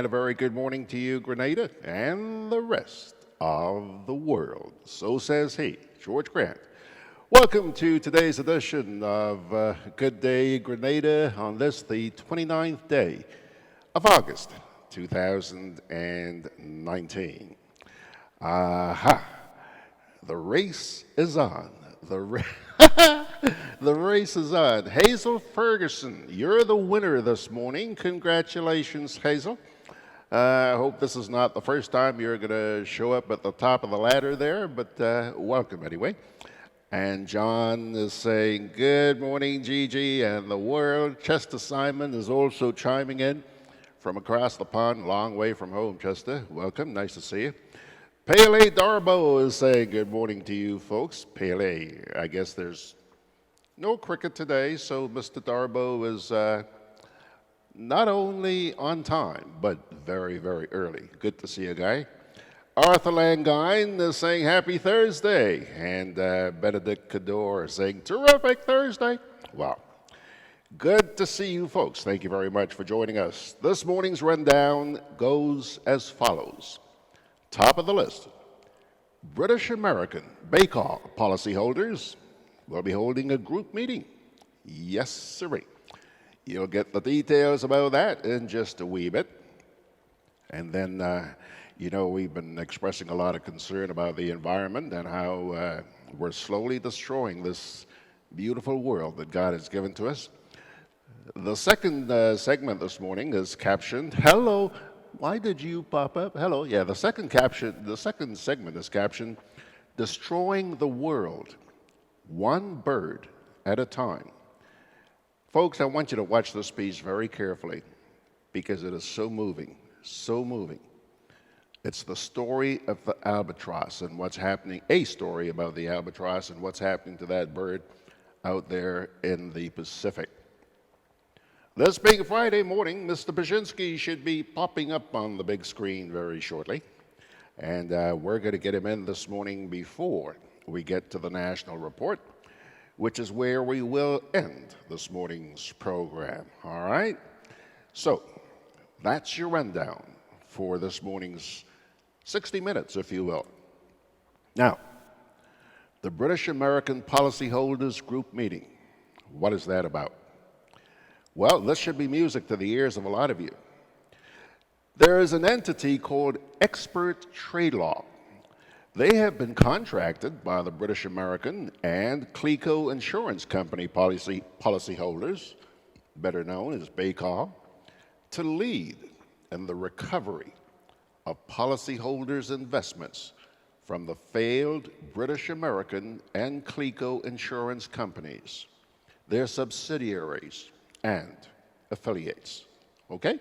a very good morning to you, Grenada, and the rest of the world. So says he, George Grant. Welcome to today's edition of Gudday Grenada on this, the 29th day of August, 2019. Aha! The race is on. The race is on. Hazel Ferguson, you're the winner this morning. Congratulations, Hazel. I hope this is not the first time you're going to show up at the top of the ladder there, but welcome anyway. And John is saying, good morning, Gigi and the world. Chester Simon is also chiming in from across the pond, long way from home, Chester. Welcome, nice to see you. Pele Darbo is saying good morning to you folks. Pele, I guess there's no cricket today, so Mr. Darbo is not only on time, but very, very early. Good to see you, guy. Arthur Langine is saying happy Thursday, and Benedict Cador is saying terrific Thursday. Wow. Good to see you folks. Thank you very much for joining us. This morning's rundown goes as follows. Top of the list, British American BACOL policyholders will be holding a group meeting. Yes, sirree. You'll get the details about that in just a wee bit. And then, you know, we've been expressing a lot of concern about the environment and how we're slowly destroying this beautiful world that God has given to us. The second segment this morning is captioned, Hello. Why did you pop up? Hello. Yeah, the second segment is captioned, Destroying the World, One Bird at a Time. Folks, I want you to watch this piece very carefully because it is so moving, so moving. It's the story of the albatross and what's happening, a story about the albatross and what's happening to that bird out there in the Pacific. This being Friday morning, Mr. Paszynski should be popping up on the big screen very shortly. And we're going to get him in this morning before we get to the national report, which is where we will end this morning's program. All right? So that's your rundown for this morning's 60 minutes, if you will. Now, the British American Policyholders Group Meeting. What is that about? Well, this should be music to the ears of a lot of you. There is an entity called Expert Trade Law. They have been contracted by the British American and CLECO Insurance Company policyholders, better known as BACOL, to lead in the recovery of policyholders' investments from the failed British American and CLECO insurance companies, their subsidiaries, and affiliates. Okay?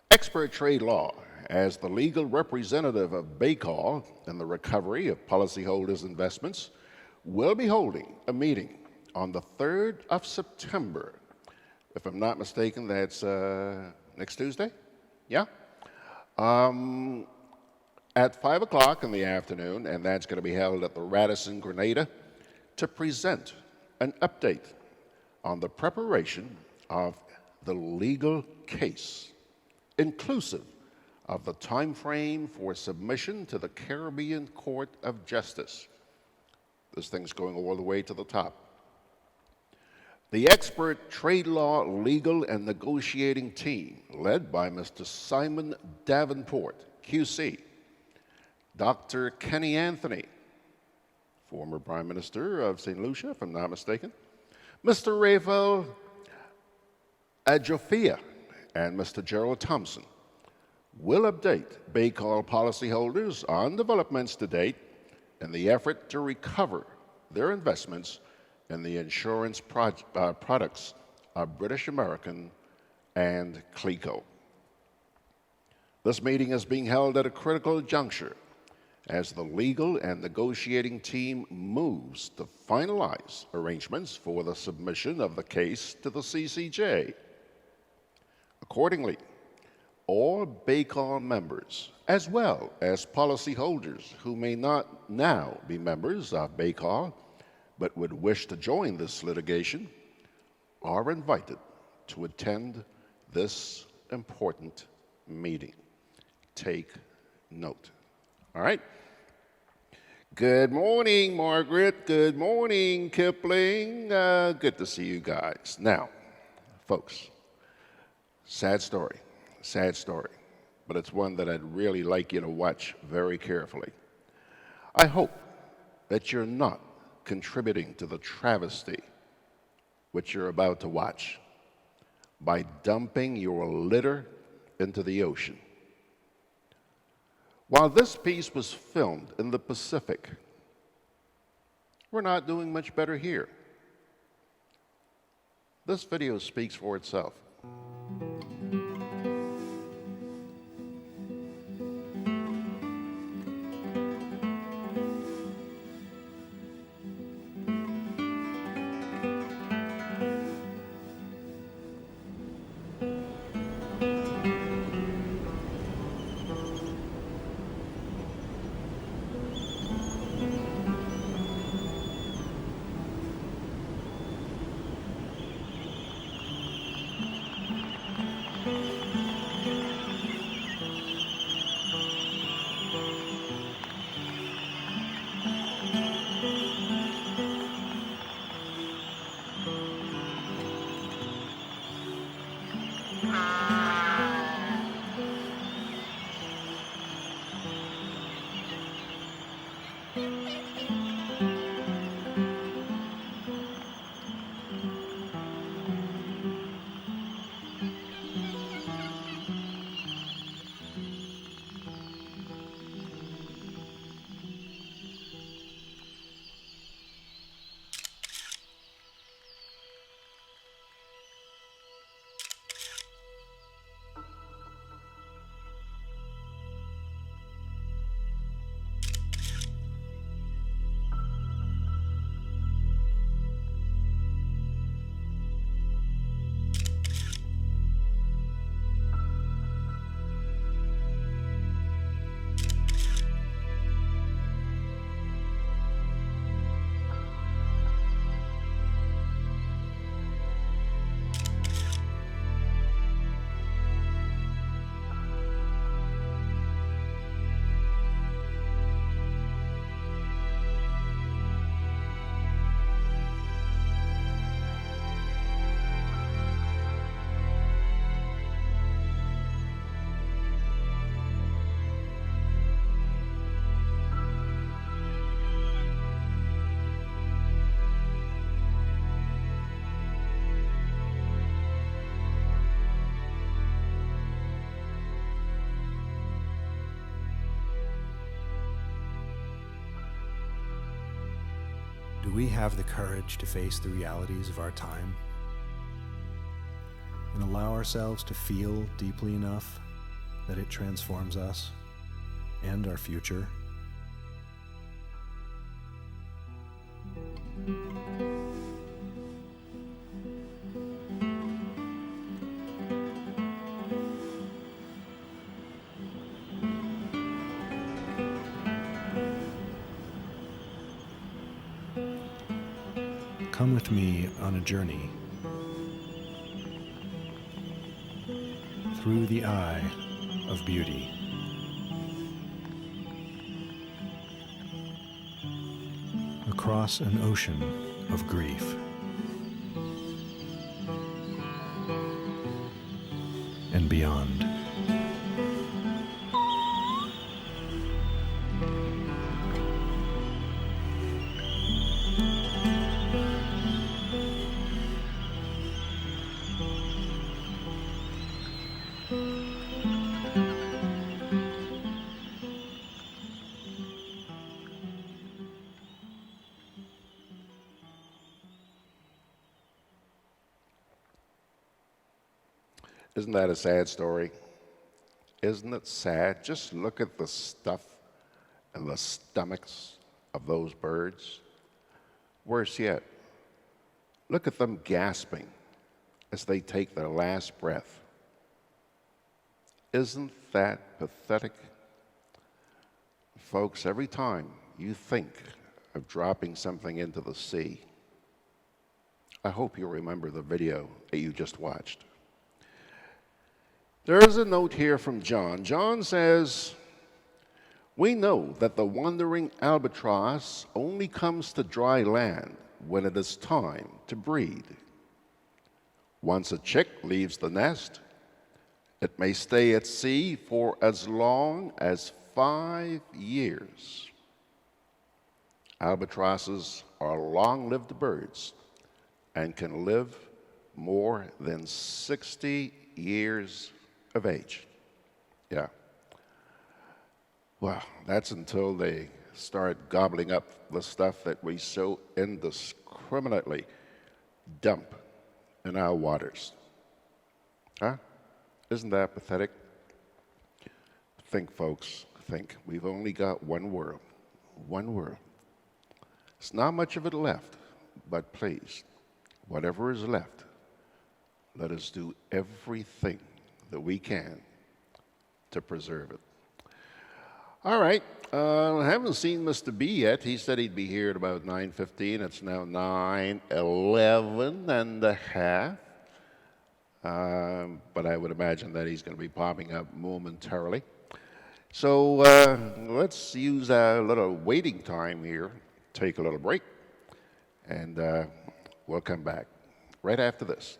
Expert Trade Law, as the legal representative of BACOL in the recovery of policyholders' investments, will be holding a meeting on the 3rd of September. If I'm not mistaken, that's next Tuesday? Yeah? At 5 o'clock in the afternoon, and that's going to be held at the Radisson Grenada, to present an update on the preparation of the legal case, inclusive of the time frame for submission to the Caribbean Court of Justice. This thing's going all the way to the top. The Expert Trade Law legal and negotiating team, led by Mr. Simon Davenport, QC, Dr. Kenny Anthony, former Prime Minister of St. Lucia, if I'm not mistaken, Mr. Rafael Ajofia and Mr. Gerald Thompson will update BACOL policyholders on developments to date in the effort to recover their investments in the insurance products of British American and CLECO. This meeting is being held at a critical juncture as the legal and negotiating team moves to finalize arrangements for the submission of the case to the CCJ. Accordingly, all BACOL members, as well as policyholders who may not now be members of BACOL but would wish to join this litigation, are invited to attend this important meeting. Take note. All right? Good morning, Margaret. Good morning, Kipling. Good to see you guys. Now, folks, sad story, but it's one that I'd really like you to watch very carefully. I hope that you're not contributing to the travesty which you're about to watch by dumping your litter into the ocean. While this piece was filmed in the Pacific, we're not doing much better here. This video speaks for itself. Do we have the courage to face the realities of our time and allow ourselves to feel deeply enough that it transforms us and our future? Come with me on a journey through the eye of beauty. Across an ocean of grief. And beyond. Isn't that a sad story? Isn't it sad? Just look at the stuff and the stomachs of those birds. Worse yet, look at them gasping as they take their last breath. Isn't that pathetic? Folks, every time you think of dropping something into the sea, I hope you remember the video that you just watched. There is a note here from John. John says, we know that the wandering albatross only comes to dry land when it is time to breed. Once a chick leaves the nest, it may stay at sea for as long as 5 years. Albatrosses are long-lived birds and can live more than 60 years of age. Yeah. Well, that's until they start gobbling up the stuff that we so indiscriminately dump in our waters. Huh? Isn't that pathetic? Think, folks, think. We've only got one world. One world. There's not much of it left, but please, whatever is left, let us do everything that we can to preserve it. All right, I haven't seen Mr. B yet. He said he'd be here at about 9:15. It's now 9:11 and a half. But I would imagine that he's going to be popping up momentarily. So let's use a little waiting time here, take a little break, and we'll come back right after this.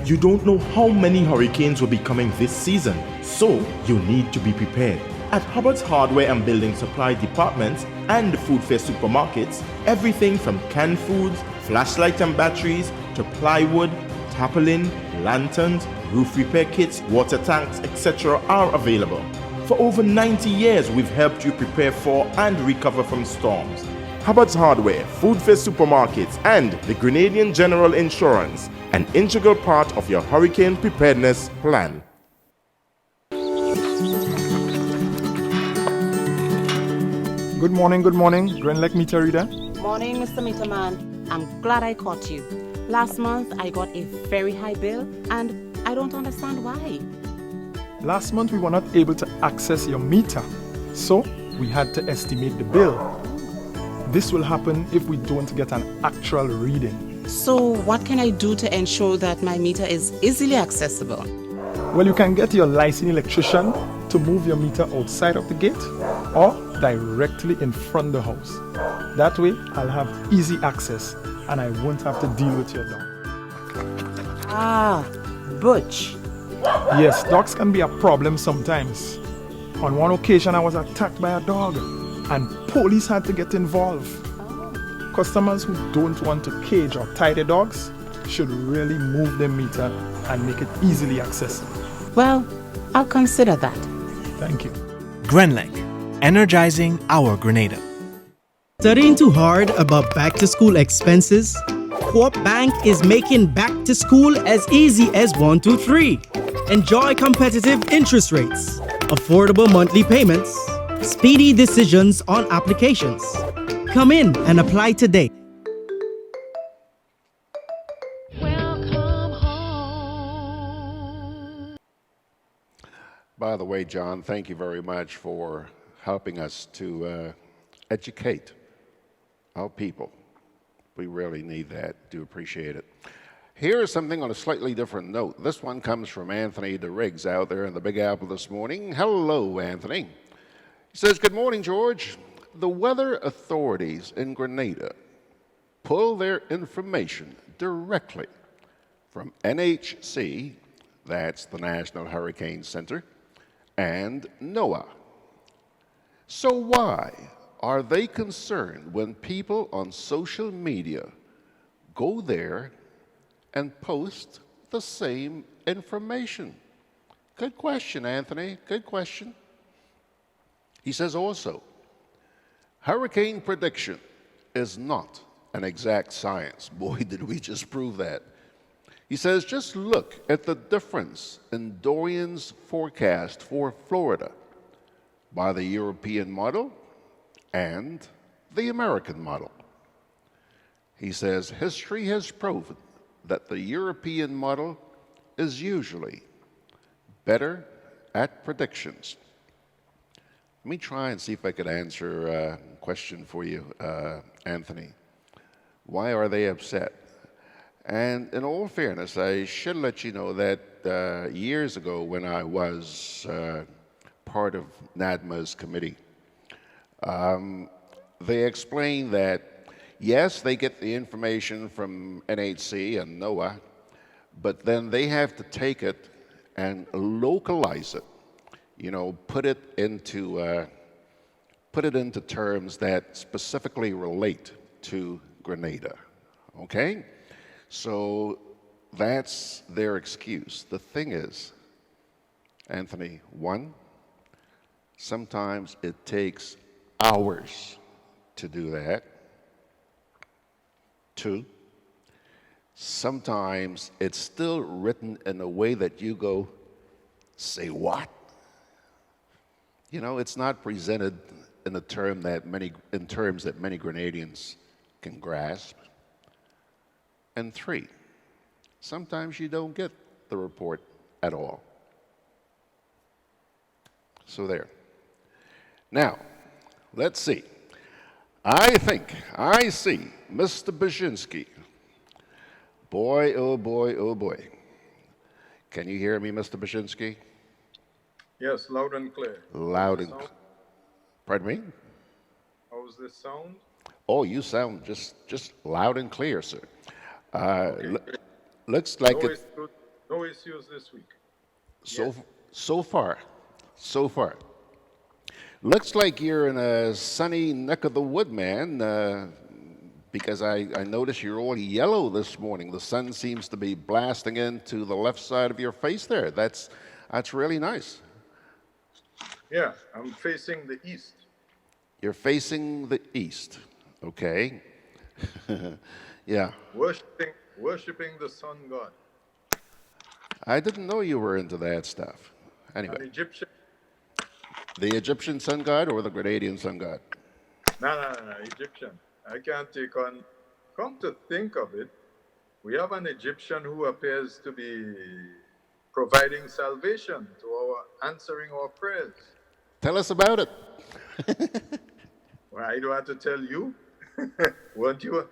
You don't know how many hurricanes will be coming this season, so you need to be prepared. At Hubbard's Hardware and Building Supply Departments and the Food Fair supermarkets, everything from canned foods, flashlights and batteries, to plywood, tarpaulin, lanterns, roof repair kits, water tanks, etc. are available. For over 90 years, we've helped you prepare for and recover from storms. Hubbard's Hardware, Food Fair supermarkets, and the Grenadian General Insurance, an integral part of your hurricane preparedness plan. Good morning, Grenlek Meter Reader. Morning, Mr. Meterman. I'm glad I caught you. Last month, I got a very high bill, and I don't understand why. Last month we were not able to access your meter, so we had to estimate the bill. This will happen if we don't get an actual reading. So what can I do to ensure that my meter is easily accessible? Well, you can get your licensed electrician to move your meter outside of the gate or directly in front of the house. That way, I'll have easy access and I won't have to deal with your dog. Ah, Butch. Yes, dogs can be a problem sometimes. On one occasion, I was attacked by a dog and police had to get involved. Customers who don't want to cage or tie their dogs should really move their meter and make it easily accessible. Well, I'll consider that. Thank you. GRENLEC, energizing our Grenada. Studying too hard about back-to-school expenses? Co-op Bank is making back to school as easy as 1, 2, 3. Enjoy competitive interest rates, affordable monthly payments, speedy decisions on applications. Come in and apply today. Welcome home. By the way, John, thank you very much for helping us to educate our people. We really need that. Do appreciate it. Here is something on a slightly different note. This one comes from Anthony DeRiggs out there in the Big Apple this morning. Hello, Anthony. He says, good morning, George. The weather authorities in Grenada pull their information directly from NHC, that's the National Hurricane Center, and NOAA. So why are they concerned when people on social media go there and post the same information? Good question, Anthony. Good question. He says also, hurricane prediction is not an exact science. Boy, did we just prove that. He says, just look at the difference in Dorian's forecast for Florida by the European model and the American model. He says, history has proven that the European model is usually better at predictions. Let me try and see if I could answer question for you, Anthony. Why are they upset? And in all fairness, I should let you know that years ago when I was part of NADMA's committee, they explained that, yes, they get the information from NHC and NOAA, but then they have to take it and localize it, put it into terms that specifically relate to Grenada, okay? So that's their excuse. The thing is, Anthony, one, sometimes it takes hours to do that. Two, sometimes it's still written in a way that you go, say what? It's not presented in a terms that many Grenadians can grasp. And three, sometimes you don't get the report at all. So there. Now, let's see. I think I see Mr. Baczynski. Boy, oh boy, oh boy. Can you hear me, Mr. Baczynski? Yes, loud and clear. Loud and clear. Pardon me? How's this sound? Oh, you sound just loud and clear, sir. Okay. Looks like no issues this week. So far. Looks like you're in a sunny neck of the wood, man, because I notice you're all yellow this morning. The sun seems to be blasting into the left side of your face there. That's really nice. Yeah, I'm facing the east. You're facing the east, okay. Yeah. Worshipping the sun god. I didn't know you were into that stuff. Anyway. An Egyptian. The Egyptian sun god or the Grenadian sun god? No, Egyptian. I can't take on. Come to think of it, we have an Egyptian who appears to be providing salvation to answering our prayers. Tell us about it. Well, I don't have to tell you. Won't you?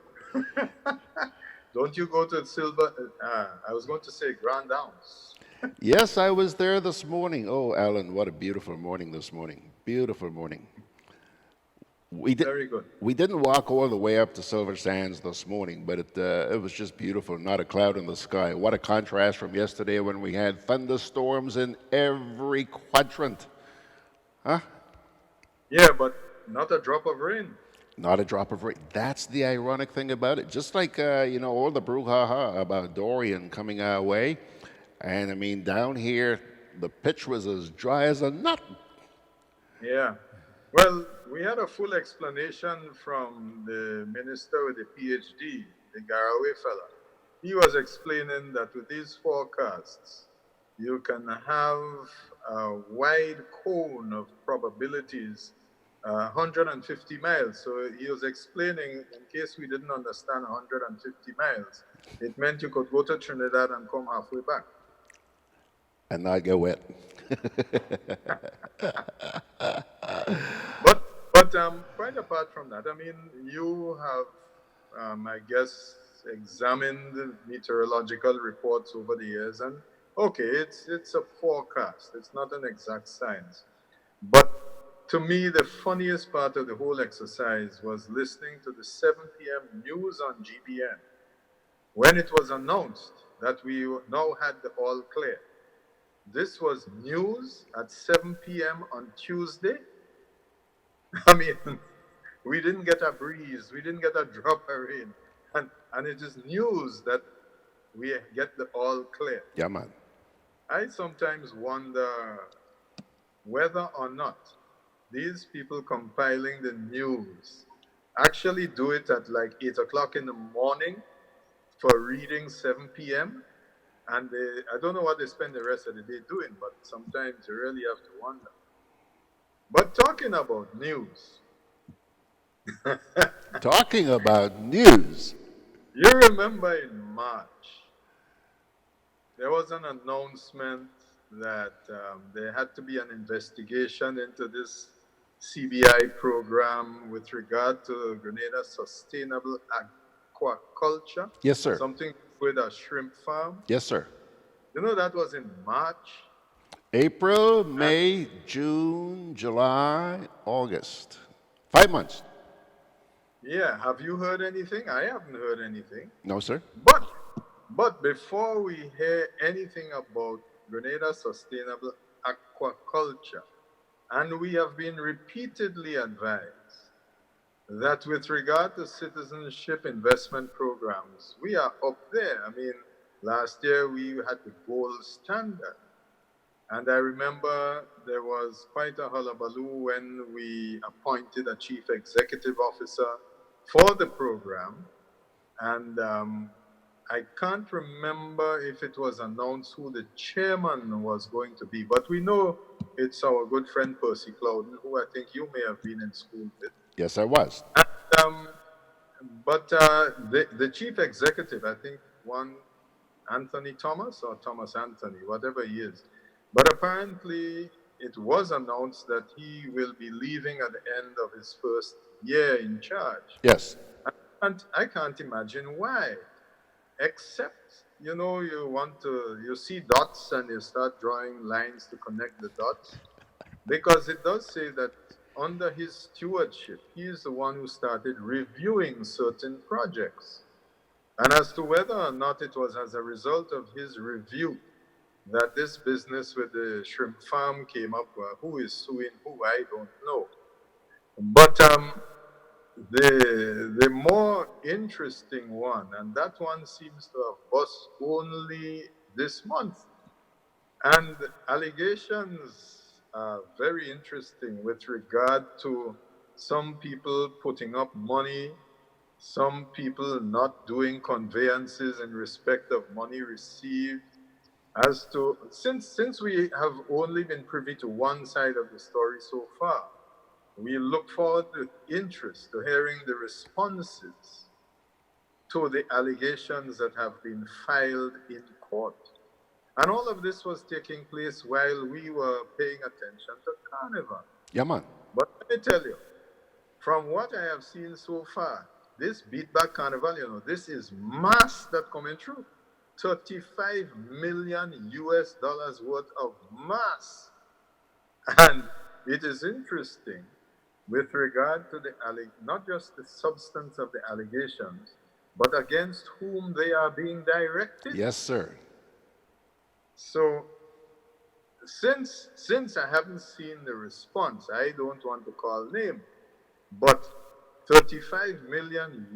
Don't you go to Silver? I was going to say Grand Downs. Yes, I was there this morning. Oh, Allan, what a beautiful morning this morning. Beautiful morning. Very good. We didn't walk all the way up to Silver Sands this morning, but it was just beautiful. Not a cloud in the sky. What a contrast from yesterday when we had thunderstorms in every quadrant. Huh? Yeah, but not a drop of rain. Not a drop of rain. That's the ironic thing about it. Just like, all the brouhaha about Dorian coming our way. And I mean, down here, the pitch was as dry as a nut. Yeah. Well, we had a full explanation from the minister with the PhD, the Garaway fella. He was explaining that with these forecasts, you can have a wide cone of probabilities, 150 miles. So he was explaining, in case we didn't understand 150 miles, it meant you could go to Trinidad and come halfway back. And not get wet. But quite apart from that, I mean, you have, I guess, examined meteorological reports over the years, and okay, it's a forecast. It's not an exact science. But to me, the funniest part of the whole exercise was listening to the 7 p.m. news on GBN when it was announced that we now had the all clear. This was news at 7 p.m. on Tuesday. I mean, we didn't get a breeze. We didn't get a drop of rain. And it is news that we get the all clear. Yeah, man. I sometimes wonder whether or not these people compiling the news actually do it at like 8 o'clock in the morning for reading 7 p.m. And I don't know what they spend the rest of the day doing, but sometimes you really have to wonder. But talking about news. Talking about news. You remember in March, there was an announcement that there had to be an investigation into this CBI program with regard to Grenada sustainable aquaculture. Yes, sir. Something with a shrimp farm. Yes, sir. You know, that was in March. April, May, June, July, August. 5 months. Yeah, have you heard anything? I haven't heard anything. No, sir. But before we hear anything about Grenada sustainable aquaculture, and we have been repeatedly advised that with regard to citizenship investment programs, we are up there. I mean, last year we had the gold standard. And I remember there was quite a hullabaloo when we appointed a chief executive officer for the program. And I can't remember if it was announced who the chairman was going to be, but we know it's our good friend Percy Clouden, who I think you may have been in school with. Yes, I was. But the chief executive, I think one Anthony Thomas or Thomas Anthony, whatever he is. But apparently it was announced that he will be leaving at the end of his first year in charge. Yes. And I can't imagine why. Except, you know, you see dots and you start drawing lines to connect the dots. Because it does say that under his stewardship, he is the one who started reviewing certain projects. And as to whether or not it was as a result of his review that this business with the shrimp farm came up, who is suing who, I don't know. But the more interesting one, and that one seems to have bust only this month, and allegations are very interesting with regard to some people putting up money, some people not doing conveyances in respect of money received. As to, since we have only been privy to one side of the story so far, we look forward with interest to hearing the responses to the allegations that have been filed in court. And all of this was taking place while we were paying attention to Carnival. Yeah, man. But let me tell you, from what I have seen so far, this beatback Carnival, you know, this is mass that coming through. $35 million worth of mass. And it is interesting with regard to the not just the substance of the allegations, but against whom they are being directed. Yes, sir. So since I haven't seen the response, I don't want to call name, but $35 million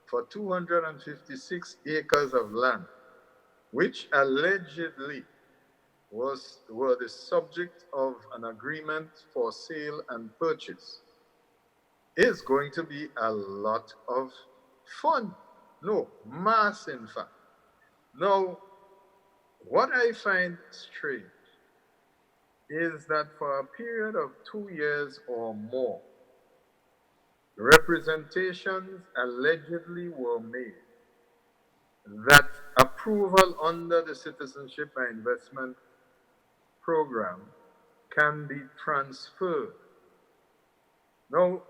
for 256 acres of land, which allegedly were the subject of an agreement for sale and purchase, is going to be a lot of fun. No, mass in fact. Now, what I find strange is that for a period of 2 years or more, representations allegedly were made that approval under the Citizenship and Investment Program can be transferred. Now,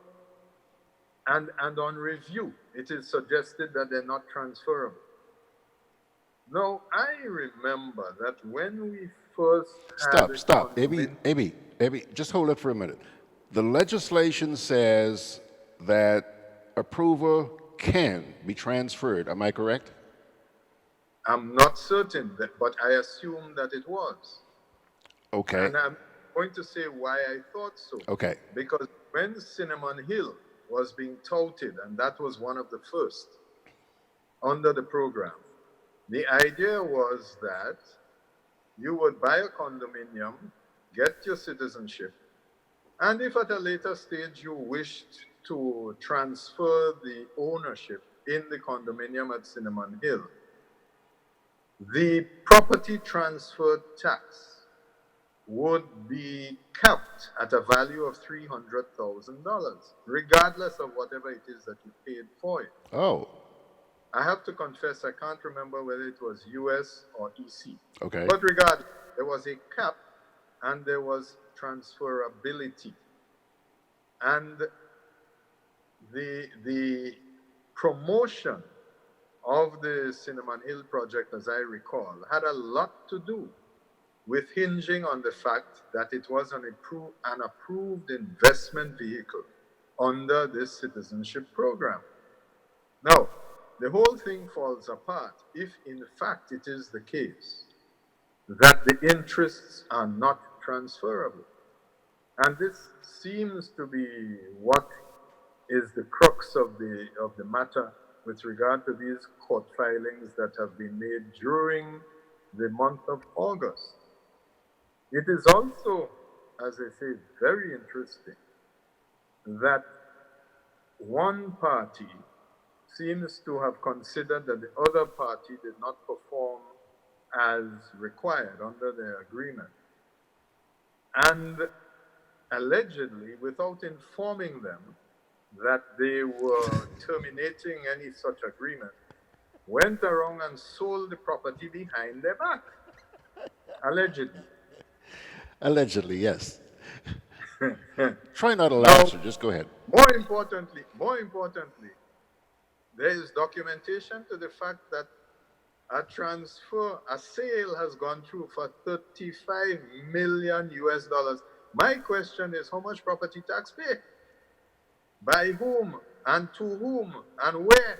and on review, it is suggested that they're not transferable. Now, I remember that when we first Stop. Maybe, just hold it for a minute. The legislation says that approval can be transferred. Am I correct? I'm not certain, but I assume that it was. Okay. And I'm going to say why I thought so. Okay. Because when Cinnamon Hill was being touted, and that was one of the first under the program, the idea was that you would buy a condominium, get your citizenship, and if at a later stage you wished to transfer the ownership in the condominium at Cinnamon Hill, the property transfer tax would be capped at a value of $300,000, regardless of whatever it is that you paid for it. Oh. I have to confess, I can't remember whether it was US or EC. Okay. But regardless, there was a cap and there was transferability. And the promotion of the Cinnamon Hill project, as I recall, had a lot to do with hinging on the fact that it was an approved investment vehicle under this citizenship program. Now, the whole thing falls apart if, in fact, it is the case that the interests are not transferable. And this seems to be what is the crux of the matter with regard to these court filings that have been made during the month of August. It is also, as I say, very interesting that one party seems to have considered that the other party did not perform as required under the agreement. And allegedly, without informing them that they were terminating any such agreement, went around and sold the property behind their back. Allegedly. Allegedly, yes. Try not to laugh, sir. Just go ahead. More importantly, there is documentation to the fact that a sale has gone through for $35 million US. My question is, how much property tax pay? By whom and to whom and where?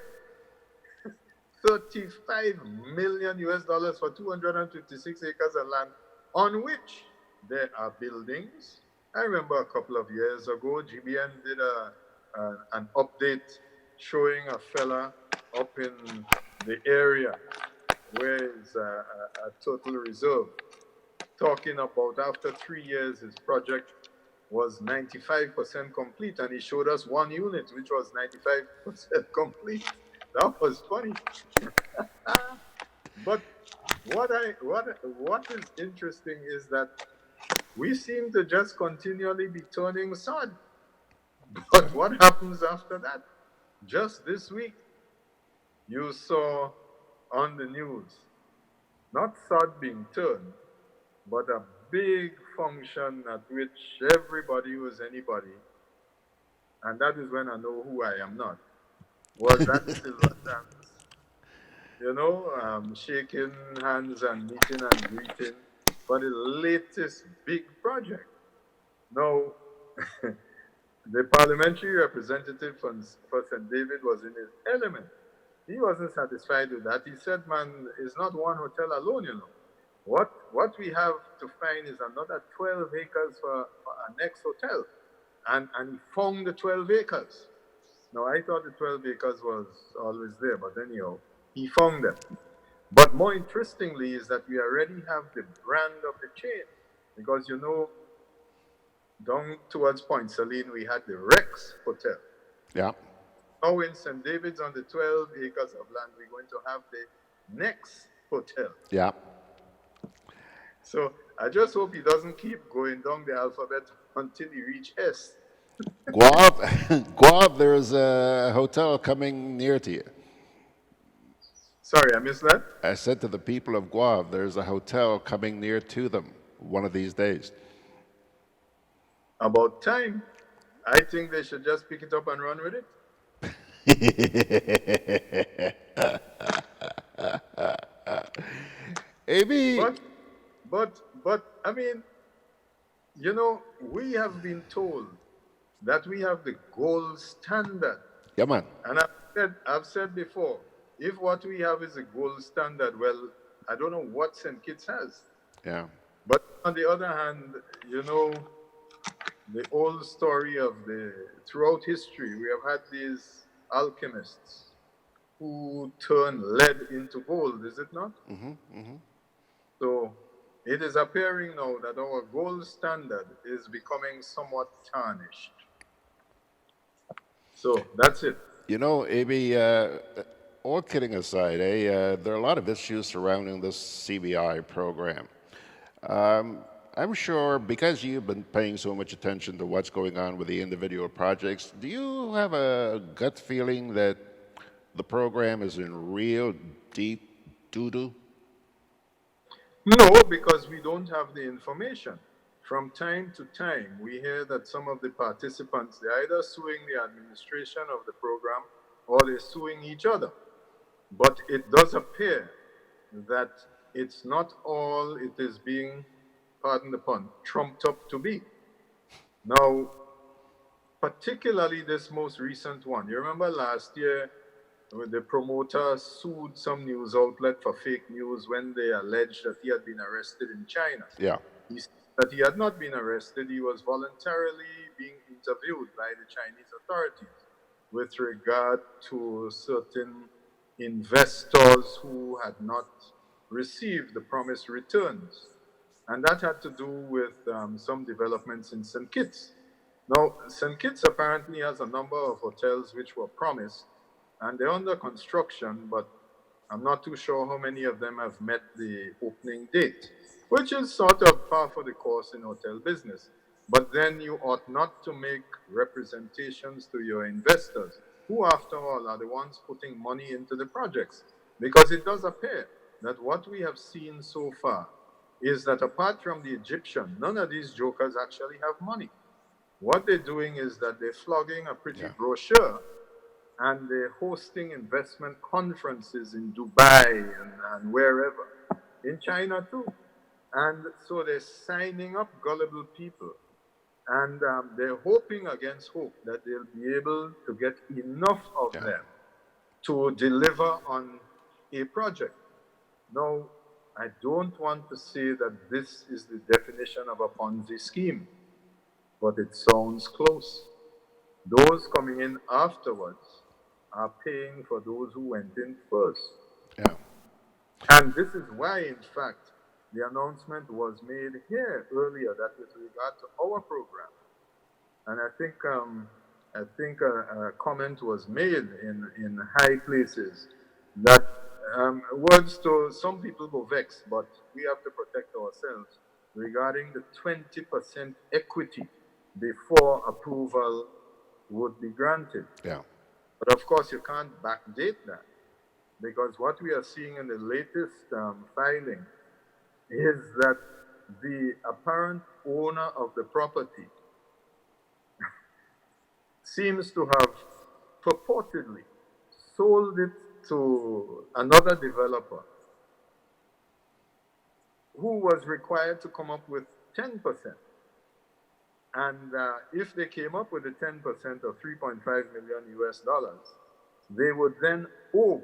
$35 million US for 256 acres of land on which there are buildings. I remember a couple of years ago, GBN did an update showing a fella up in the area where is a total reserve, talking about after 3 years his project was 95% complete, and he showed us one unit which was 95% complete. That was funny. But what is interesting is that we seem to just continually be turning sod. But what happens after that? Just this week, you saw on the news, not sod being turned, but a big function at which everybody who is anybody, and that is when I know who I am not, was at the silver dance. You know, shaking hands and meeting and greeting for the latest big project. Now, the parliamentary representative for St. David was in his element. He wasn't satisfied with that. He said, man, it's not one hotel alone, you know. What we have to find is another 12 acres for our next hotel. And he found the 12 acres. Now, I thought the 12 acres was always there, but anyhow, he found them. But more interestingly is that we already have the brand of the chain. Because, you know, down towards Point Saline, we had the Rex Hotel. Yeah. Now in St. David's on the 12 acres of land, we're going to have the next hotel. Yeah. So I just hope he doesn't keep going down the alphabet until he reach S. Guav, there's a hotel coming near to you. Sorry, I missed that. I said to the people of Guav, there's a hotel coming near to them one of these days. About time. I think they should just pick it up and run with it. AB. But, I mean, you know, we have been told that we have the gold standard. Yeah, man. And I've said before, if what we have is a gold standard, well, I don't know what St. Kitts has. Yeah. But on the other hand, you know, the old story of throughout history, we have had these alchemists who turn lead into gold, is it not? Mm-hmm, mm-hmm. So it is appearing now that our gold standard is becoming somewhat tarnished. So that's it. You know, AB, all kidding aside, there are a lot of issues surrounding this CBI program. I'm sure because you've been paying so much attention to what's going on with the individual projects, do you have a gut feeling that the program is in real deep doo-doo? No, because we don't have the information. from time to time, we hear that some of the participants, they're either suing the administration of the program or they're suing each other. But it does appear that it's not all it is being, pardon the pun, trumped up to be. Now, particularly this most recent one. You remember last year when the promoter sued some news outlet for fake news when they alleged that he had been arrested in China. Yeah. He said that he had not been arrested. He was voluntarily being interviewed by the Chinese authorities with regard to certain investors who had not received the promised returns. And that had to do with some developments in St. Kitts. Now, St. Kitts apparently has a number of hotels which were promised, and they're under construction, but I'm not too sure how many of them have met the opening date, which is sort of par for the course in hotel business. But then you ought not to make representations to your investors, who, after all, are the ones putting money into the projects. Because it does appear that what we have seen so far is that apart from the Egyptian, none of these jokers actually have money. What they're doing is that they're flogging a pretty brochure and they're hosting investment conferences in Dubai and wherever, in China too. And so they're signing up gullible people. And they're hoping against hope that they'll be able to get enough of them to deliver on a project. Now, I don't want to say that this is the definition of a Ponzi scheme, but it sounds close. Those coming in afterwards are paying for those who went in first. Yeah. And this is why, in fact, the announcement was made here earlier that with regard to our program. And I think a comment was made in high places that words to some people go vexed, but we have to protect ourselves regarding the 20% equity before approval would be granted. Yeah. But of course, you can't backdate that, because what we are seeing in the latest filing is that the apparent owner of the property seems to have purportedly sold it to another developer who was required to come up with 10%. And if they came up with the 10% of 3.5 million US dollars, they would then owe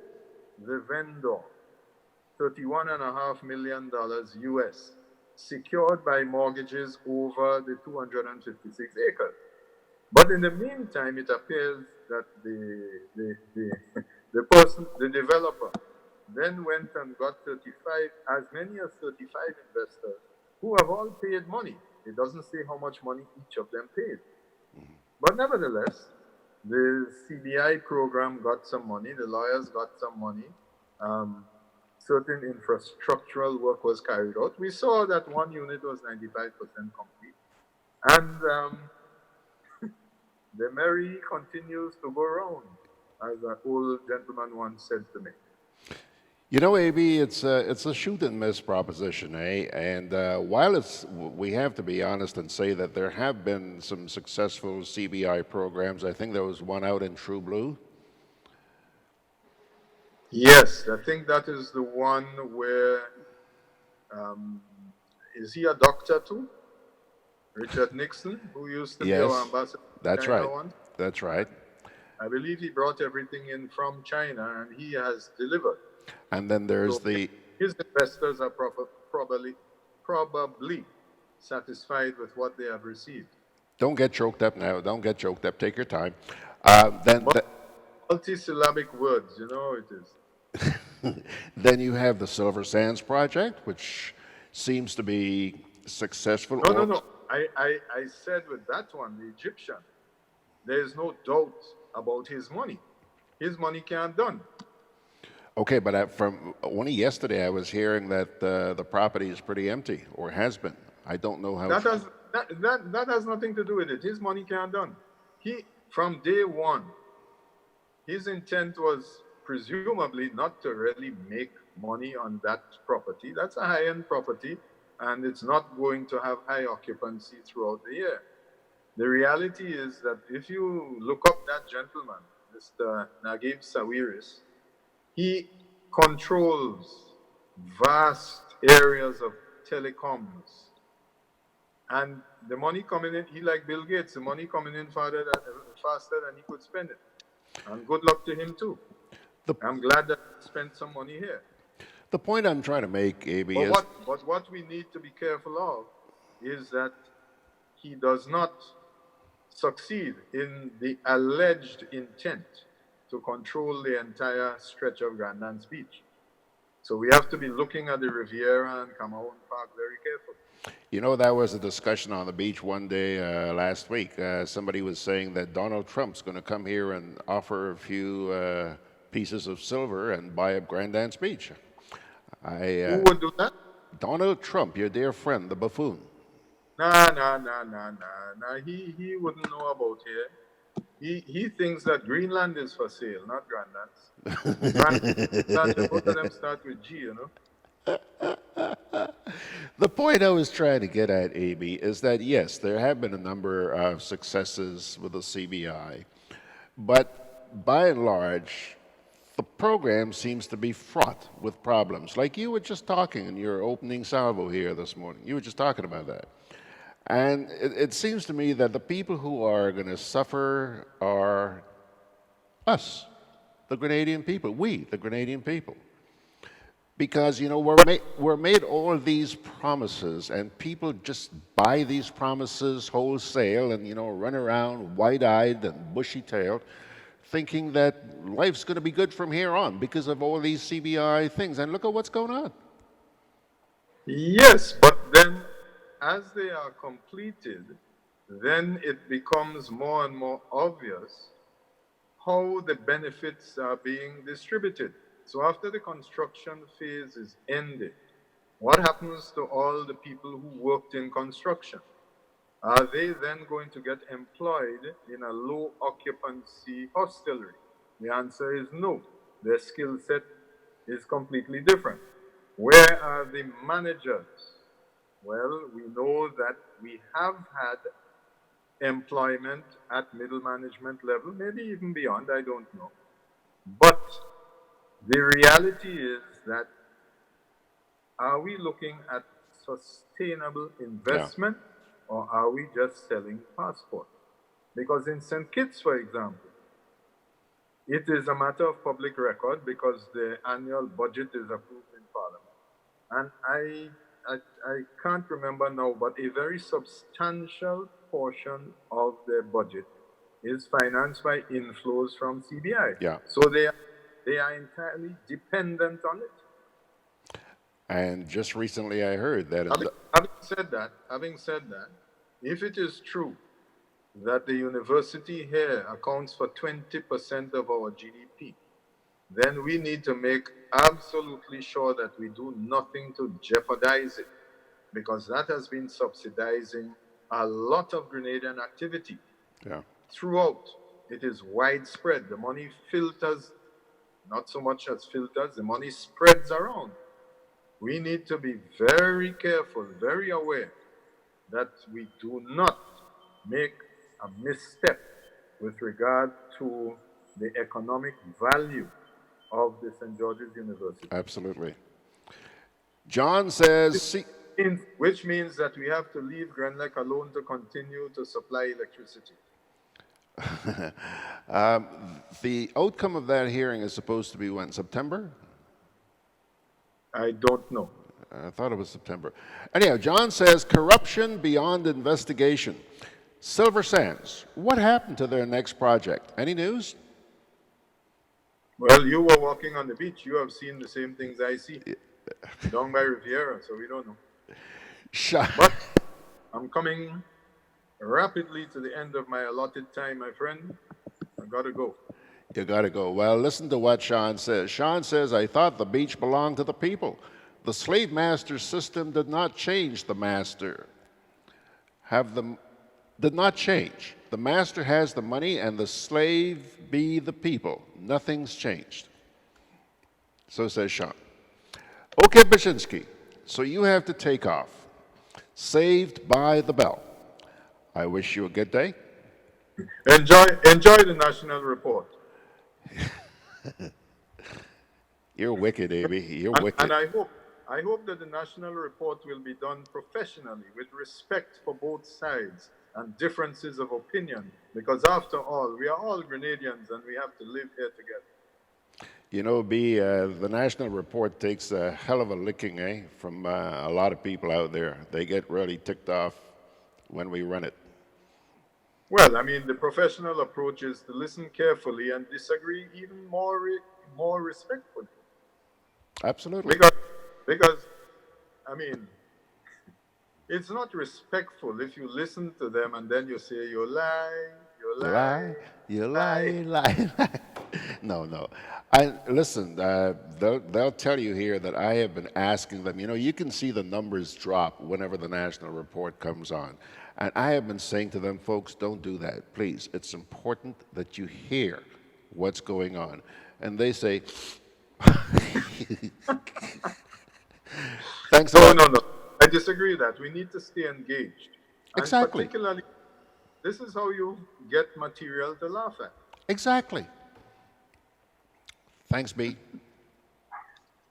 the vendor $31.5 million US, secured by mortgages over the 256 acres. But in the meantime, it appears that the person, the developer, then went and got 35, as many as 35 investors who have all paid money. It doesn't say how much money each of them paid. But nevertheless, the CBI program got some money, the lawyers got some money, certain infrastructural work was carried out. We saw that one unit was 95% complete. And the merry continues to go round, as an old gentleman once said to me. You know, AB, it's a shoot and miss proposition, eh? And while we have to be honest and say that there have been some successful CBI programs. I think there was one out in True Blue. Yes, I think that is the one where, is he a doctor too? Richard Nixon, who used to be our ambassador. That's right. That's right. I believe he brought everything in from China, and he has delivered. And then there's his investors are probably satisfied with what they have received. Don't get choked up now. Don't get choked up. Take your time. Multi-syllabic words, you know it is. Then you have the Silver Sands project, which seems to be successful. No. I said with that one, the Egyptian, there is no doubt about his money. His money can't done. Okay, but from only yesterday I was hearing that the property is pretty empty, or has been. I don't know how. That has nothing to do with it. His money can't done. From day one, his intent was presumably not to really make money on that property. That's a high-end property. and it's not going to have high occupancy throughout the year. The reality is that if you look up that gentleman, Mr. Naguib Sawiris, he controls vast areas of telecoms. And the money coming in, he like Bill Gates, the money coming in faster than he could spend it. And good luck to him too. I'm glad that he spent some money here. The point I'm trying to make, AB, is... But what we need to be careful of is that he does not succeed in the alleged intent to control the entire stretch of Grandlands Beach. So we have to be looking at the Riviera and Cameroon Park very carefully. You know, that was a discussion on the beach one day last week. Somebody was saying that Donald Trump's going to come here and offer a few pieces of silver and buy up Grandlands Beach. Who would do that? Donald Trump, your dear friend, the buffoon. Nah. He wouldn't know about here. He thinks that Greenland is for sale, not Grandlands. Both of them start with G, you know. The point I was trying to get at, AB, is that yes, there have been a number of successes with the CBI, but by and large, the program seems to be fraught with problems. Like you were just talking in your opening salvo here this morning. You were just talking about that. And it seems to me that the people who are going to suffer are us, the Grenadian people, we, the Grenadian people. Because, you know, we're made all of these promises, and people just buy these promises wholesale and, you know, run around wide-eyed and bushy-tailed, thinking that life's going to be good from here on because of all these CBI things. And look at what's going on. Yes, but then as they are completed, then it becomes more and more obvious how the benefits are being distributed. So after the construction phase is ended, what happens to all the people who worked in construction? Are they then going to get employed in a low occupancy hostelry? The answer is no. Their skill set is completely different. Where are the managers? Well, we know that we have had employment at middle management level, maybe even beyond, I don't know. But the reality is that are we looking at sustainable investment, or are we just selling passport? Because in St. Kitts, for example, it is a matter of public record because the annual budget is approved in Parliament. And I can't remember now, but a very substantial portion of the budget is financed by inflows from CBI. Yeah. So they are entirely dependent on it. And just recently I heard that... Having said that, if it is true that the university here accounts for 20% of our GDP, then we need to make absolutely sure that we do nothing to jeopardize it, because that has been subsidizing a lot of Grenadian activity. Yeah. Throughout. It is widespread. The money filters, not so much as filters, the money spreads around. We need to be very careful, very aware that we do not make a misstep with regard to the economic value of the St. George's University. Absolutely. John says... Which means that we have to leave Grenlec alone to continue to supply electricity. The outcome of that hearing is supposed to be when? September? I don't know. I thought it was September. Anyhow, John says, corruption beyond investigation. Silver Sands, what happened to their next project? Any news? Well, you were walking on the beach. You have seen the same things I see. Down by Riviera, so we don't know. But I'm coming rapidly to the end of my allotted time, my friend. I gotta go. You gotta go. Well, listen to what Sean says. Sean says, I thought the beach belonged to the people. The slave master system did not change the master. Did not change. The master has the money and the slave be the people. Nothing's changed. So says Sean. Okay, Baczynski, so you have to take off. Saved by the Bell. I wish you a good day. Enjoy the national report. You're wicked, Aby. You're And wicked. I hope that the national report will be done professionally with respect for both sides and differences of opinion, because after all, we are all Grenadians and we have to live here together. You know, B, the national report takes a hell of a licking, from a lot of people out there. They get really ticked off when we run it. Well, I mean, the professional approach is to listen carefully and disagree even more respectfully. Absolutely. Because, I mean, it's not respectful if you listen to them and then you say, you lie. No. Listen, they'll tell you here that I have been asking them, you can see the numbers drop whenever the national report comes on. And I have been saying to them, folks, don't do that, please. It's important that you hear what's going on. And they say, thanks a lot. No. I disagree with that. We need to stay engaged. Exactly. And particularly, this is how you get material to laugh at. Exactly. Thanks, B.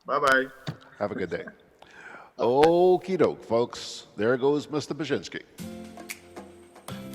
Bye-bye. Have a good day. Okie doke, folks. There goes Mr. Baczynski.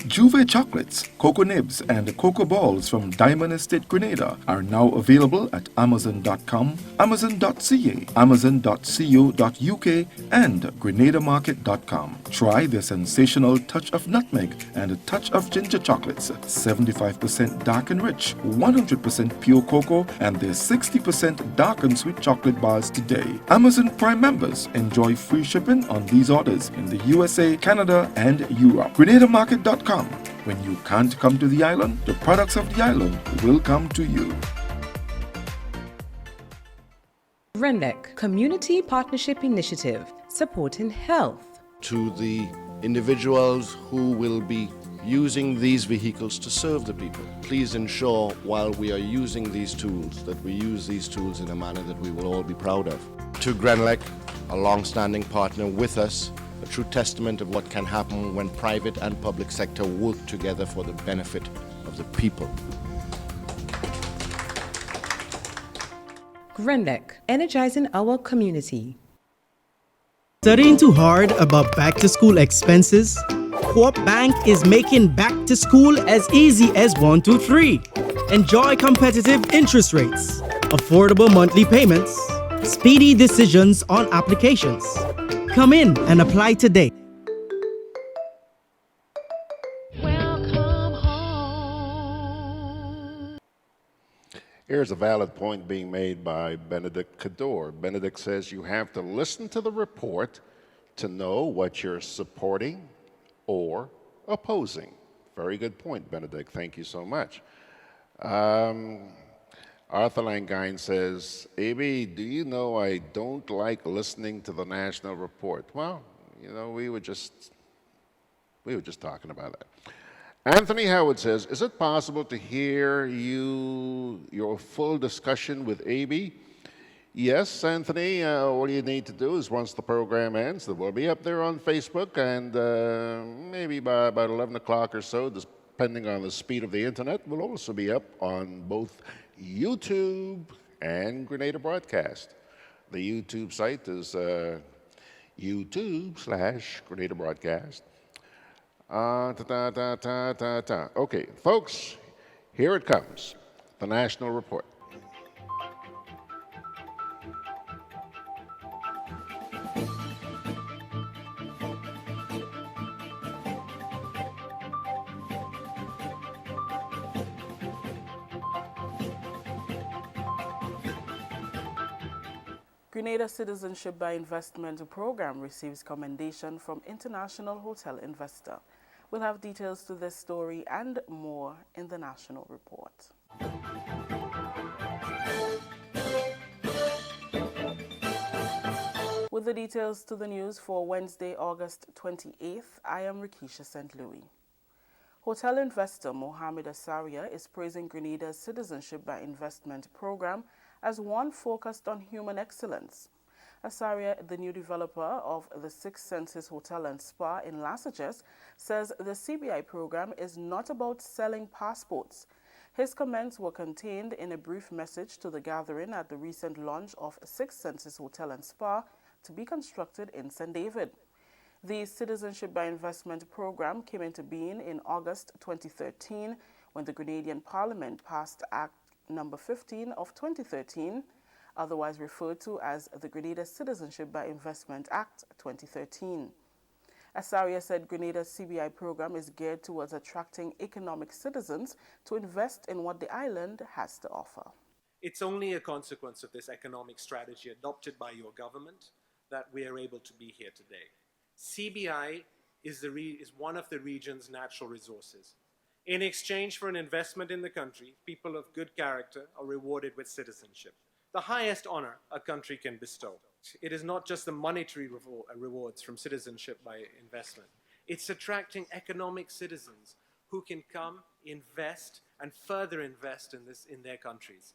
Juve chocolates, cocoa nibs, and cocoa balls from Diamond Estate Grenada are now available at Amazon.com, Amazon.ca, Amazon.co.uk, and GrenadaMarket.com. Try their sensational touch of nutmeg and a touch of ginger chocolates, 75% dark and rich, 100% pure cocoa, and their 60% dark and sweet chocolate bars today. Amazon Prime members enjoy free shipping on these orders in the USA, Canada, and Europe. GrenadaMarket.com. When you can't come to the island, the products of the island will come to you. GRENADA Community Partnership Initiative, supporting health. To the individuals who will be using these vehicles to serve the people, please ensure while we are using these tools that we use these tools in a manner that we will all be proud of. To GRENADA, a long-standing partner with us, a true testament of what can happen when private and public sector work together for the benefit of the people. GRENADA, energizing our community. Studying too hard about back-to-school expenses? Co-op Bank is making back to school as easy as 1, 2, 3. Enjoy competitive interest rates, affordable monthly payments, speedy decisions on applications. Come in and apply today. Welcome home. Here's a valid point being made by Benedict Cador. Benedict says you have to listen to the report to know what you're supporting or opposing. Very good point, Benedict. Thank you so much. Arthur Langine says, AB, do you know I don't like listening to the national report? Well, we were just talking about that. Anthony Howard says, is it possible to hear your full discussion with AB? Yes, Anthony, all you need to do is once the program ends, it will be up there on Facebook, and maybe by about 11 o'clock or so, depending on the speed of the internet, will also be up on both YouTube and Grenada Broadcast. The YouTube site is YouTube/Grenada Broadcast. Okay, folks, here it comes, the national report. Grenada Citizenship by Investment Program receives commendation from international hotel investor. We'll have details to this story and more in the national report. With the details to the news for Wednesday, August 28th, I am Rikisha St. Louis. Hotel investor Mohamed Asaria is praising Grenada's Citizenship by Investment program as one focused on human excellence. Asaria, the new developer of the Six Senses Hotel and Spa in Lasaches, says the CBI program is not about selling passports. His comments were contained in a brief message to the gathering at the recent launch of Six Senses Hotel and Spa to be constructed in St. David. The Citizenship by Investment program came into being in August 2013 when the Grenadian Parliament passed Act No. 15 of 2013, otherwise referred to as the Grenada Citizenship by Investment Act 2013. Asaria said Grenada's CBI program is geared towards attracting economic citizens to invest in what the island has to offer. It's only a consequence of this economic strategy adopted by your government that we are able to be here today. CBI is one of the region's natural resources. In exchange for an investment in the country, people of good character are rewarded with citizenship, the highest honor a country can bestow. It is not just the monetary rewards from citizenship by investment. It's attracting economic citizens who can come, invest, and further invest in their countries.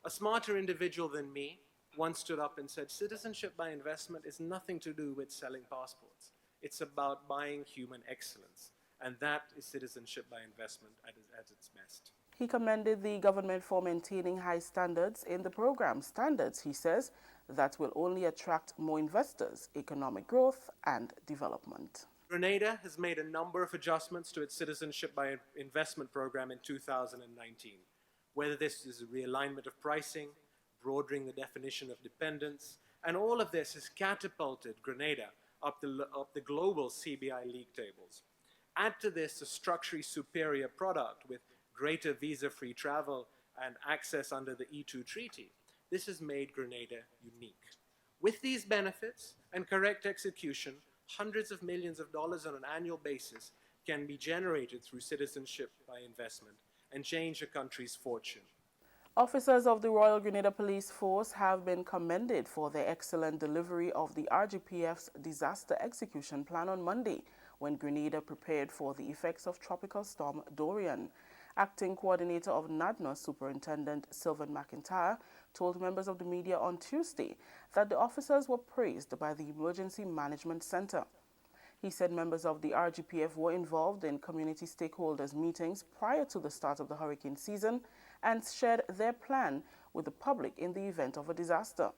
A smarter individual than me once stood up and said, citizenship by investment is nothing to do with selling passports. It's about buying human excellence. And that is citizenship by investment at its best. He commended the government for maintaining high standards in the program. Standards, he says, that will only attract more investors, economic growth, and development. Grenada has made a number of adjustments to its citizenship by investment program in 2019. Whether this is a realignment of pricing, broadening the definition of dependence, and all of this has catapulted Grenada up the global CBI league tables. Add to this a structurally superior product with greater visa-free travel and access under the E2 treaty. This has made Grenada unique. With these benefits and correct execution, hundreds of millions of dollars on an annual basis can be generated through citizenship by investment and change a country's fortune. Officers of the Royal Grenada Police Force have been commended for their excellent delivery of the RGPF's disaster execution plan on Monday, when Grenada prepared for the effects of Tropical Storm Dorian. Acting Coordinator of NADNA, Superintendent Sylvan McIntyre, told members of the media on Tuesday that the officers were praised by the Emergency Management Center. He said members of the RGPF were involved in community stakeholders meetings prior to the start of the hurricane season and shared their plan with the public in the event of a disaster.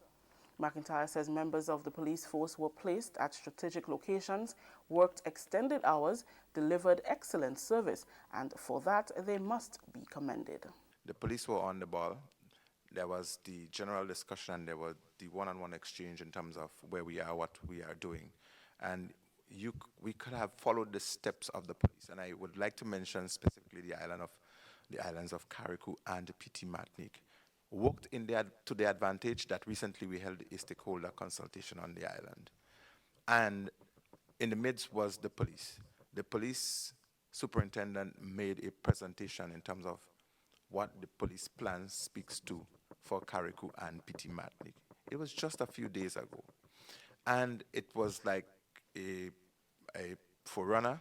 McIntyre says members of the police force were placed at strategic locations, worked extended hours, delivered excellent service, and for that they must be commended. The police were on the ball. There was the general discussion and there was the one-on-one exchange in terms of where we are, what we are doing. And we could have followed the steps of the police. And I would like to mention specifically the islands of Carriacou and Petit Martinique. Worked to the advantage that recently we held a stakeholder consultation on the island. And in the midst was the police. The police superintendent made a presentation in terms of what the police plan speaks to for Carriacou and Petit Martinique. It was just a few days ago. And it was like a forerunner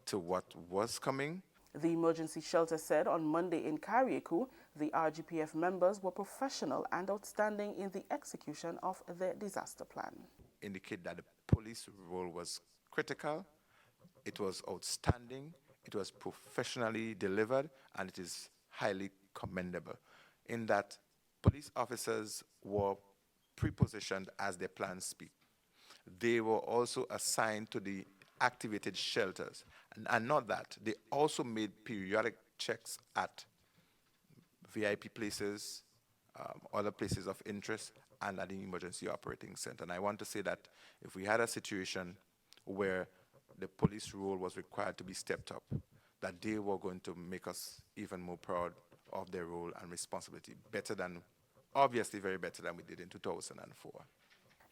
to what was coming. The emergency shelter said on Monday in Carriacou, the RGPF members were professional and outstanding in the execution of their disaster plan. Indicate that the police role was critical, it was outstanding, it was professionally delivered, and it is highly commendable in that police officers were pre-positioned as their plans speak. They were also assigned to the activated shelters. And not that, they also made periodic checks at VIP places, other places of interest, and at the emergency operating center. And I want to say that if we had a situation where the police role was required to be stepped up, that they were going to make us even more proud of their role and responsibility, obviously very better than we did in 2004.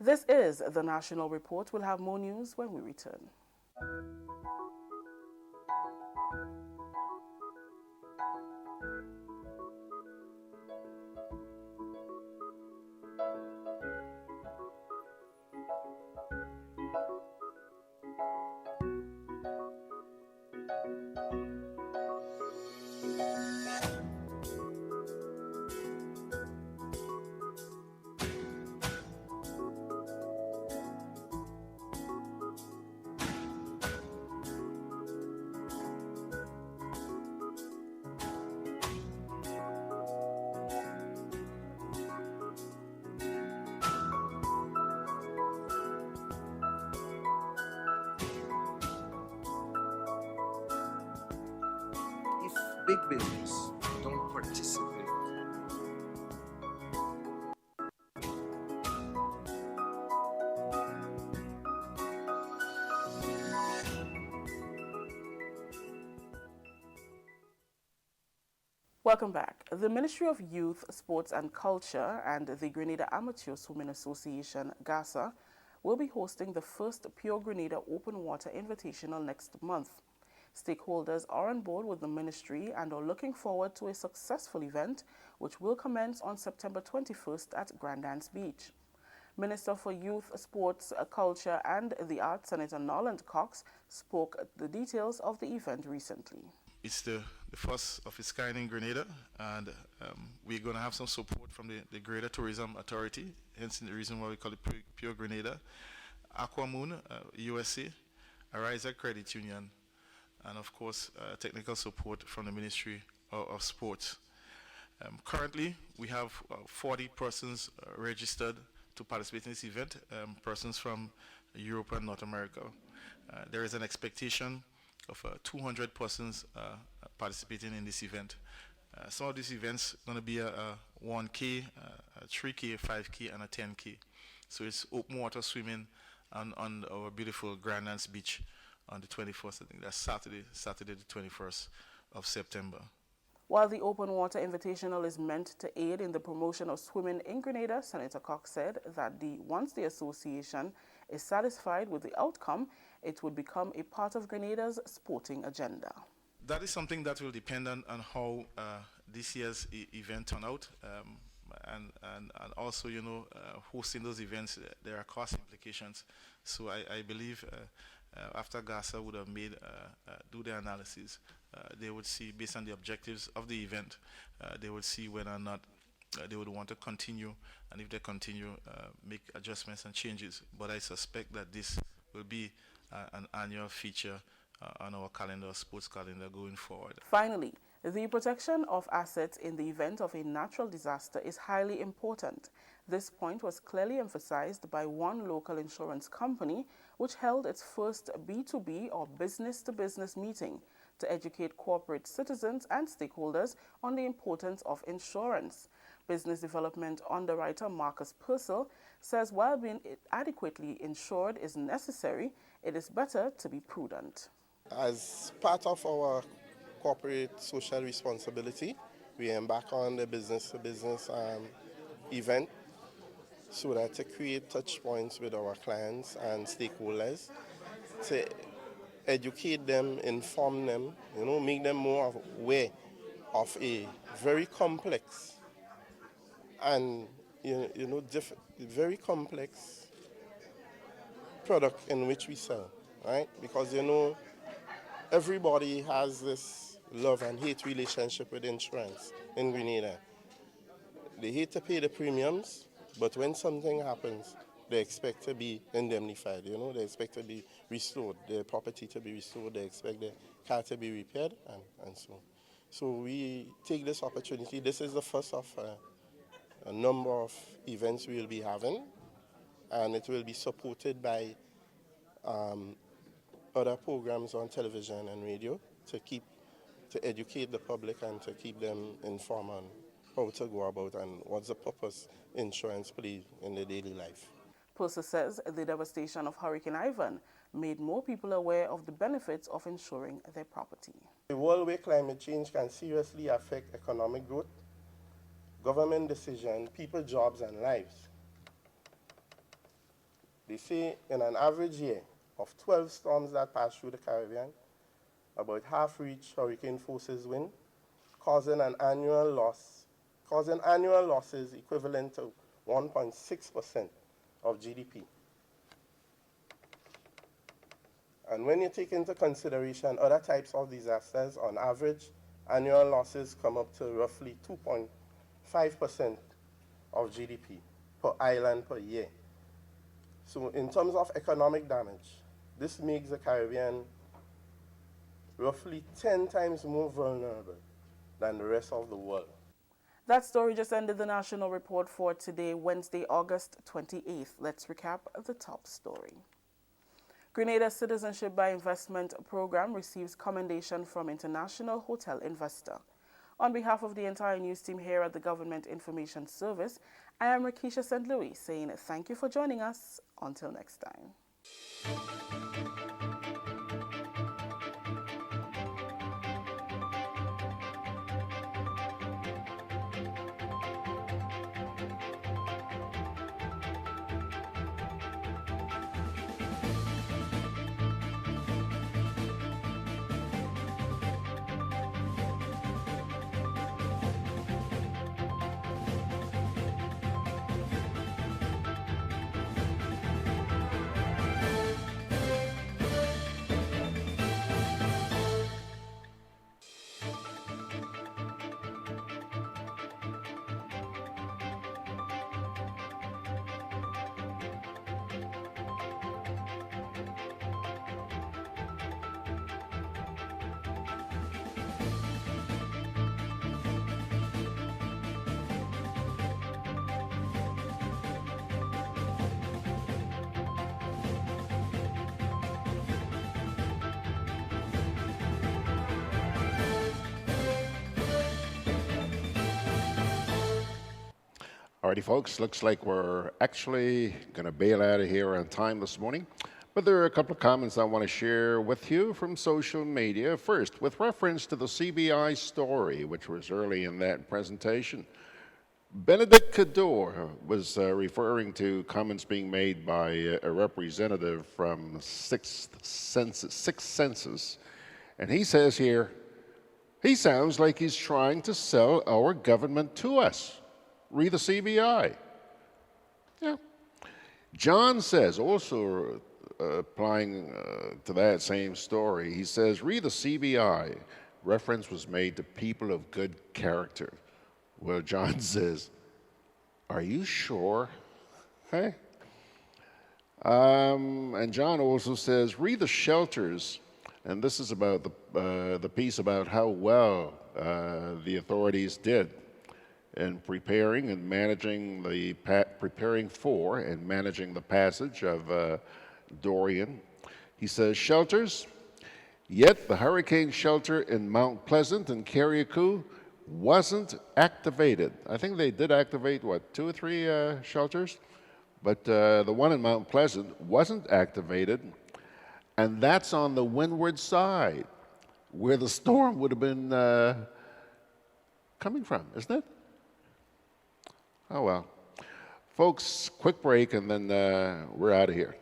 This is the National Report. We'll have more news when we return. big business don't participate. Welcome back. The Ministry of Youth, Sports and Culture and the Grenada Amateur Swimming Association, GASA, will be hosting the first Pure Grenada Open Water Invitational next month. Stakeholders are on board with the ministry and are looking forward to a successful event which will commence on September 21st at Grandance Beach. Minister for Youth, Sports, Culture and the Arts, Senator Norland Cox, spoke the details of the event recently. It's the first of its kind in Grenada, and we're going to have some support from the Grenada Tourism Authority, hence the reason why we call it Pure Grenada, Aquamoon, USA, Ariza Credit Union, and of course technical support from the Ministry of Sports. Currently, we have 40 persons registered to participate in this event, persons from Europe and North America. There is an expectation of 200 persons participating in this event. Some of these events are going to be a 1K, a 3K, a 5K, and a 10K. So it's open water swimming on our beautiful Grandance Beach on the 21st. I think that's Saturday the 21st of September. While the Open Water Invitational is meant to aid in the promotion of swimming in Grenada, Senator Cox said that once the association is satisfied with the outcome, it would become a part of Grenada's sporting agenda. That is something that will depend on how this year's event turn out, and also, you know, hosting those events, there are cost implications. So I believe after GASA would have made do their analysis, they would see, based on the objectives of the event, they would see whether or not they would want to continue, and if they continue, make adjustments and changes. But I suspect that this will be an annual feature on our calendar, sports calendar, going forward. Finally, the protection of assets in the event of a natural disaster is highly important. This point was clearly emphasized by one local insurance company, which held its first B2B or business-to-business meeting to educate corporate citizens and stakeholders on the importance of insurance. Business development underwriter Marcus Purcell says while being adequately insured is necessary, it is better to be prudent. As part of our corporate social responsibility, we embark on the business-to-business event so that to create touch points with our clients and stakeholders, to educate them, inform them, you know, make them more aware of a very complex and very complex product in which we sell, right? Because, you know, everybody has this love and hate relationship with insurance in Grenada. They hate to pay the premiums, but when something happens, they expect to be indemnified, you know, they expect to be restored, their property to be restored, they expect their car to be repaired, and so on. So we take this opportunity. This is the first of a number of events we will be having, and it will be supported by other programs on television and radio to educate the public and to keep them informed on how to go about and what's the purpose insurance plays in their daily life. Purcell says the devastation of Hurricane Ivan made more people aware of the benefits of insuring their property. The world where climate change can seriously affect economic growth, government decision, people, jobs, and lives. They say in an average year of 12 storms that pass through the Caribbean, about half reach hurricane forces wind, causing annual losses equivalent to 1.6% of GDP. And when you take into consideration other types of disasters, on average, annual losses come up to roughly 2.5% of GDP per island per year. So in terms of economic damage, this makes the Caribbean roughly 10 times more vulnerable than the rest of the world. That story just ended the national report for today, Wednesday, August 28th. Let's recap the top story. Grenada Citizenship by Investment program receives commendation from international hotel investor. On behalf of the entire news team here at the Government Information Service, I am Rakisha St. Louis saying thank you for joining us. Until next time. Alrighty, folks, looks like we're actually going to bail out of here on time this morning. But there are a couple of comments I want to share with you from social media. First, with reference to the CBI story, which was early in that presentation, Benedict Cador was referring to comments being made by a representative from Sixth Census. And he says here, he sounds like he's trying to sell our government to us. Read the CBI. Yeah. John says, also applying to that same story, he says, read the CBI. Reference was made to people of good character. Well, John says, are you sure? Hey? And John also says, read the shelters. And this is about the piece about how well the authorities did in preparing for and managing the passage of Dorian. He says, shelters, yet the hurricane shelter in Mount Pleasant and Carriacou wasn't activated. I think they did activate, what, 2 or 3 shelters? But the one in Mount Pleasant wasn't activated, and that's on the windward side, where the storm would have been coming from, isn't it? Oh, well. Folks, quick break, and then we're out of here.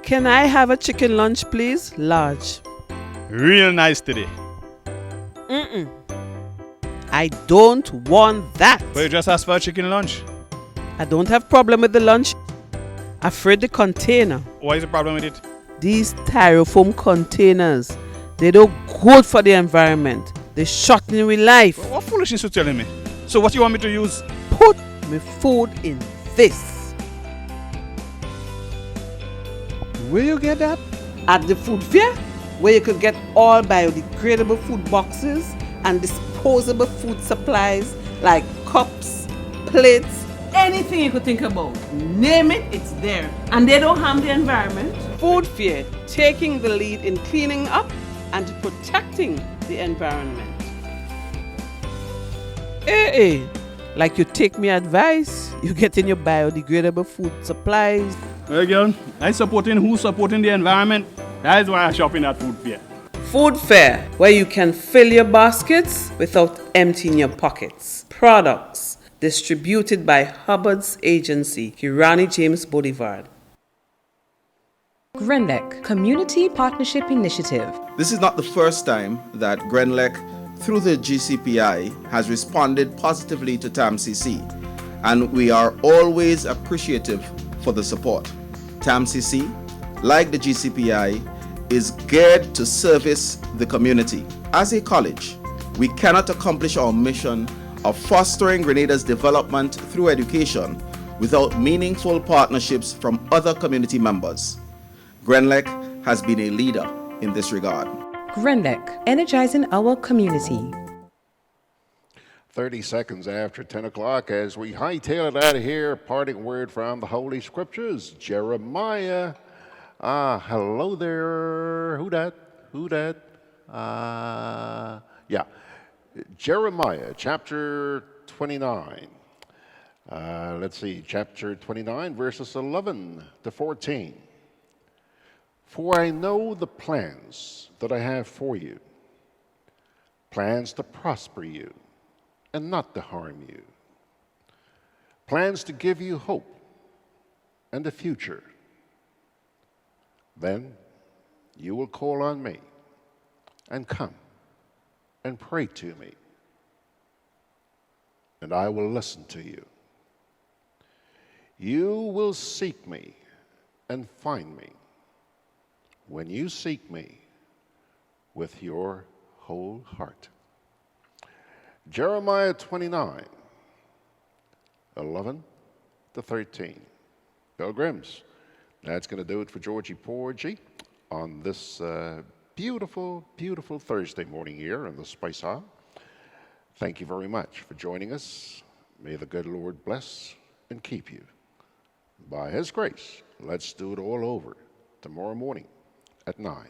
Can I have a chicken lunch, please? Large. Real nice today. Mm-mm. I don't want that. But you just asked for a chicken lunch. I don't have problem with the lunch. Afraid the container. What is the problem with it? These styrofoam containers, they don't good for the environment. They shorten with life. What foolishness you telling me? So what you want me to use? Put my food in this. Where you get that? At the food fair, where you could get all biodegradable food boxes and disposable food supplies like cups, plates, anything you could think about. Name it, it's there. And they don't harm the environment. Food fair, taking the lead in cleaning up and protecting the environment. Hey, like you take me advice, you get in your biodegradable food supplies. Well, girl, I supporting who's supporting the environment. That is why I shop in at food fair. Food fair, where you can fill your baskets without emptying your pockets. Products distributed by Hubbard's agency, Kirani James Boulevard. GRENLEC Community Partnership Initiative. This is not the first time that GRENLEC, through the GCPI, has responded positively to TAMCC, and we are always appreciative for the support. TAMCC, like the GCPI, is geared to service the community. As a college, we cannot accomplish our mission of fostering Grenada's development through education without meaningful partnerships from other community members. GRENLEC has been a leader in this regard. GRENLEC, energizing our community. 30 seconds after 10 o'clock as we hightail it out of here, parting word from the Holy Scriptures, Jeremiah Hello there. Who dat? Who dat? Yeah. Jeremiah chapter 29. Let's see, chapter 29, verses 11 to 14. For I know the plans that I have for you, plans to prosper you and not to harm you, plans to give you hope and a future. Then you will call on me and come and pray to me, and I will listen to you. You will seek me and find me when you seek me with your whole heart. Jeremiah 29, 11 to 13. Pilgrims, that's going to do it for Georgie Porgy on this beautiful, beautiful Thursday morning here in the Spice Hall. Thank you very much for joining us. May the good Lord bless and keep you. By His grace, let's do it all over tomorrow morning at 9.